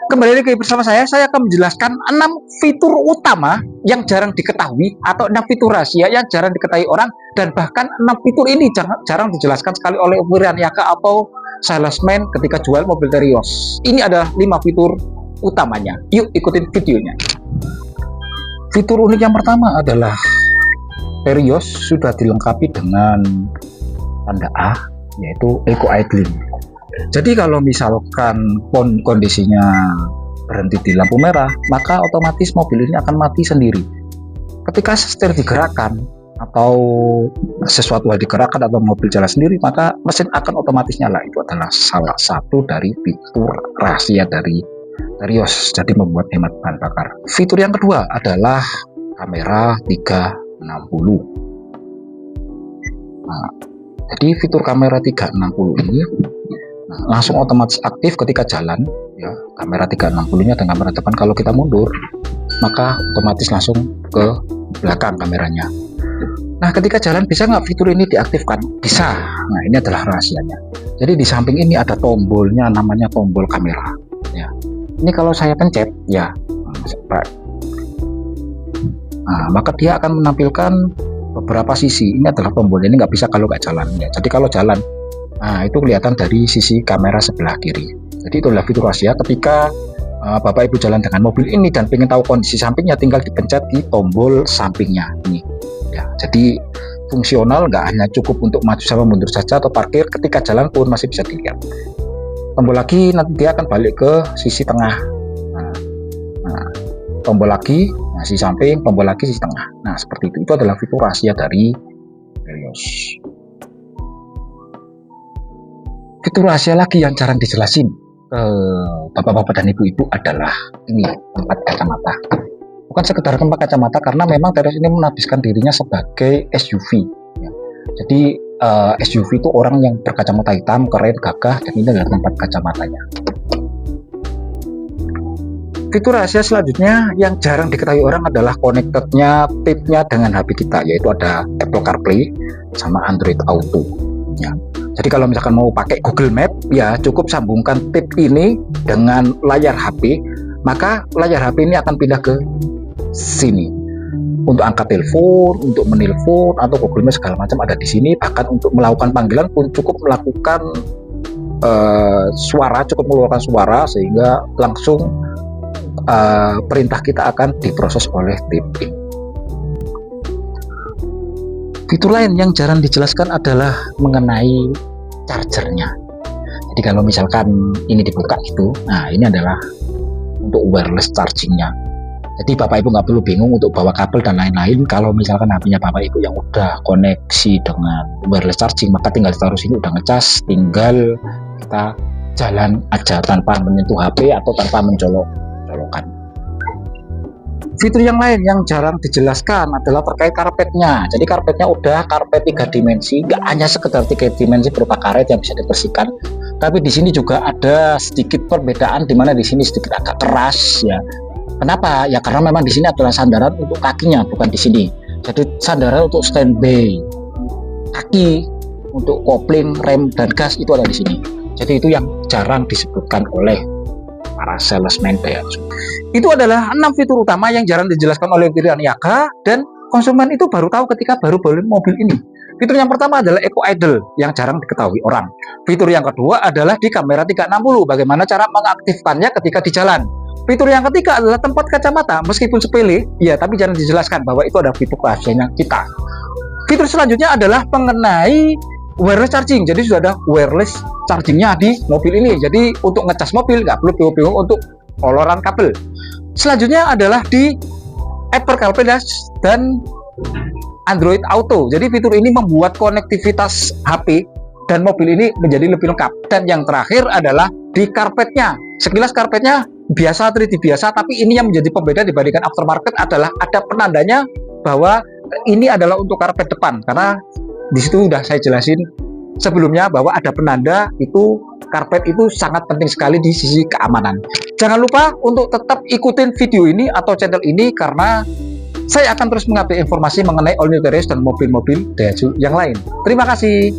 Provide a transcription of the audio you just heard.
Kembali lagi bersama saya akan menjelaskan 6 fitur utama yang jarang diketahui atau 6 fitur rahasia yang jarang diketahui orang, dan bahkan 6 fitur ini jarang dijelaskan sekali oleh Wiraniaka atau salesman ketika jual mobil Terios. Ini adalah 5 fitur utamanya. Yuk ikutin videonya. Fitur unik yang pertama adalah Terios sudah dilengkapi dengan tanda A, yaitu eco idling. Jadi kalau misalkan kondisinya berhenti di lampu merah, maka otomatis mobil ini akan mati sendiri. Ketika setir digerakkan atau sesuatu hal digerakkan atau mobil jalan sendiri, maka mesin akan otomatis nyala. Itu adalah salah satu dari fitur rahasia dari Terios, jadi membuat hemat bahan bakar. Fitur yang kedua adalah kamera 360. Nah, jadi fitur kamera 360 ini langsung otomatis aktif ketika jalan, ya. Kamera 360-nya dan kamera depan, kalau kita mundur maka otomatis langsung ke belakang kameranya. Nah, ketika jalan bisa nggak fitur ini diaktifkan? Bisa. Nah, ini adalah rahasianya. Jadi di samping ini ada tombolnya, namanya tombol kamera, ya. Ini kalau saya pencet, ya, nah, maka dia akan menampilkan beberapa sisi. Ini adalah tombolnya, ini nggak bisa kalau nggak jalan, ya. Jadi kalau jalan, nah, itu kelihatan dari sisi kamera sebelah kiri. Jadi itulah fitur rahasia. Ketika Bapak Ibu jalan dengan mobil ini dan ingin tahu kondisi sampingnya, tinggal dipencet di tombol sampingnya ini, ya. Jadi fungsional, nggak hanya cukup untuk maju sama mundur saja atau parkir, ketika jalan pun masih bisa dilihat. Tombol lagi, nanti dia akan balik ke sisi tengah. Nah, tombol lagi, nah, sisi samping, tombol lagi sisi tengah. Nah, seperti itu. Itu adalah fitur rahasia dari Terios. Fitur rahasia lagi yang jarang dijelasin bapak-bapak dan ibu-ibu adalah ini, tempat kacamata. Bukan sekedar tempat kacamata, karena memang Terios ini menabiskan dirinya sebagai SUV, ya. Jadi SUV itu orang yang berkacamata hitam, keren, gagah, dan ini adalah tempat kacamatanya. Fitur rahasia selanjutnya yang jarang diketahui orang adalah connectednya tipnya dengan HP kita, yaitu ada Apple CarPlay sama Android Auto, ya. Jadi kalau misalkan mau pakai Google Map, ya cukup sambungkan tip ini dengan layar HP, maka layar HP ini akan pindah ke sini. Untuk angkat telepon, untuk menelpon, atau Google Map segala macam ada di sini. Bahkan untuk melakukan panggilan pun cukup melakukan suara, cukup mengeluarkan suara, sehingga langsung perintah kita akan diproses oleh tip ini. Fitur lain yang jarang dijelaskan adalah mengenai chargernya. Jadi kalau misalkan ini dibuka gitu, nah ini adalah untuk wireless chargingnya. Jadi Bapak Ibu nggak perlu bingung untuk bawa kabel dan lain-lain. Kalau misalkan HP-nya Bapak Ibu yang udah koneksi dengan wireless charging, maka tinggal ditaruh sini, udah ngecas, tinggal kita jalan aja tanpa menyentuh HP atau tanpa mencolok-colokan. Fitur yang lain yang jarang dijelaskan adalah terkait karpetnya. Jadi karpetnya udah karpet 3 dimensi, nggak hanya sekedar 3 dimensi berupa karet yang bisa dibersihkan, tapi di sini juga ada sedikit perbedaan, di mana di sini sedikit agak keras, ya. Kenapa? Ya karena memang di sini adalah sandaran untuk kakinya, bukan di sini. Jadi sandaran untuk standby kaki, untuk kopling, rem, dan gas itu ada di sini. Jadi itu yang jarang disebutkan oleh para salesman Terios. Itu adalah 6 fitur utama yang jarang dijelaskan oleh Wiraniaka, dan konsumen itu baru tahu ketika baru beli mobil ini. Fitur yang pertama adalah eco idle yang jarang diketahui orang. Fitur yang kedua adalah di kamera 360, bagaimana cara mengaktifkannya ketika di jalan. Fitur yang ketiga adalah tempat kacamata, meskipun sepele, ya, tapi jarang dijelaskan bahwa itu ada fitur rahasianya kita. Fitur selanjutnya adalah mengenai wireless charging. Jadi sudah ada wireless chargingnya di mobil ini. Jadi untuk ngecas mobil nggak perlu bingung-bingung untuk oloran kabel. Selanjutnya adalah di Apple CarPlay dan Android Auto. Jadi fitur ini membuat konektivitas HP dan mobil ini menjadi lebih lengkap. Dan yang terakhir adalah di karpetnya. Sekilas karpetnya biasa, 3D biasa, tapi ini yang menjadi pembeda dibandingkan aftermarket adalah ada penandanya bahwa ini adalah untuk karpet depan, karena di situ sudah saya jelasin sebelumnya bahwa ada penanda itu karpet itu sangat penting sekali di sisi keamanan. Jangan lupa untuk tetap ikutin video ini atau channel ini, karena saya akan terus mengupdate informasi mengenai all new Terios dan mobil-mobil Daihatsu yang lain. Terima kasih.